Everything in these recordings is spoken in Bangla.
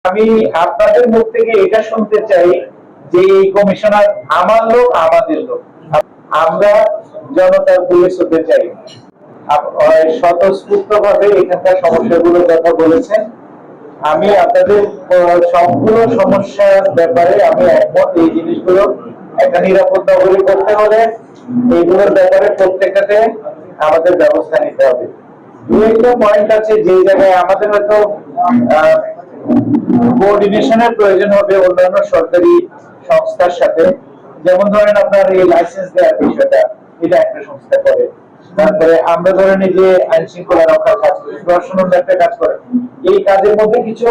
আমি আপনাদের মুখ থেকে এটা শুনতে চাই যে এই কমিশনার আমার লোক, আমাদের লোক। আমরা জনতার পুলিশ হতে চাই। স্বতঃস্ফূর্ত ভাবে এখানকার সমস্যাগুলোর কথা বলেছেন। আমি আপনাদের সবগুলো সমস্যার ব্যাপারে আমি একমত। এই জিনিসগুলো একটা নিরাপদ নগরী করতে হলে এইগুলোর ব্যাপারে প্রত্যেকটাতে আমাদের ব্যবস্থা নিতে হবে। দু একটা পয়েন্ট আছে যে জায়গায় আমাদের হয়তো কোঅর্ডিনেশনের প্রয়োজন হবে অন্যান্য সরকারি সংস্থার সাথে। যেমন ধরেন আপনার এই লাইসেন্স দেওয়ার বিষয়টা, এটা একটা সংস্থা করে। তারপরে আমরা ধরেন এই যে আইন শৃঙ্খলা রক্ষার কাজ করি, প্রশাসনের একটা কাজ করে। এই কাজের মধ্যে কিছু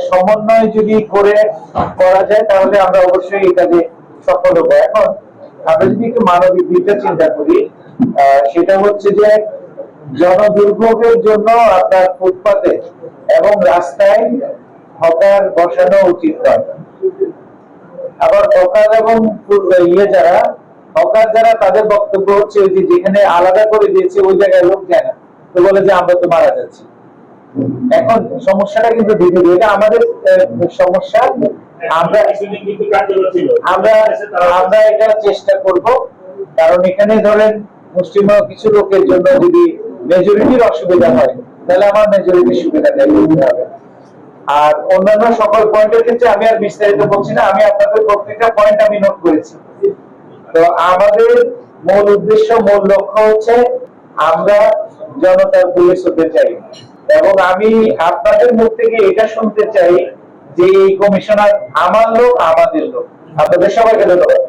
সমন্বয় যদি করা যায় তাহলে আমরা অবশ্যই এই কাজে সফল হবো। এখন আমরা যদি একটু মানবিক দিকটা চিন্তা করি, সেটা হচ্ছে যে জনদুর্ভোগের জন্য আপনার ফুটপাতে এবং রাস্তায় হকার বসানো উচিত নয়। আবার হকার এবং যারা হকার যারা, তাদের বক্তব্য হচ্ছে যে যেখানে আলাদা করে দিয়েছে ওই জায়গায় লোক যায় না, তো বলে যে আমরা তো মারা যাচ্ছি। এখন সমস্যাটা কিন্তু ধীরে ধীরে, এটা আমাদের সমস্যা। আমরা আমরা এটা চেষ্টা করব, কারণ এখানে ধরেন মুসলিম কিছু লোকের জন্য যদি মেজরিটির অসুবিধা হয় তাহলে আমার মেজরিটির সুবিধা করতে হবে। আর অন্যান্য সকল পয়েন্টের ক্ষেত্রে আমি আর বিস্তারিত বলছি না, আমি আপনাদের প্রত্যেকটা পয়েন্ট আমি নোট করেছি। তো আমাদের মূল উদ্দেশ্য, মূল লক্ষ্য হচ্ছে আমরা জনতার পুলিশ হতে চাই। এবং আমি আপনাদের মুখ থেকে এটা শুনতে চাই যে এই কমিশনার আমার লোক, আমাদের লোক। আপনাদের সবাইকে ধন্যবাদ।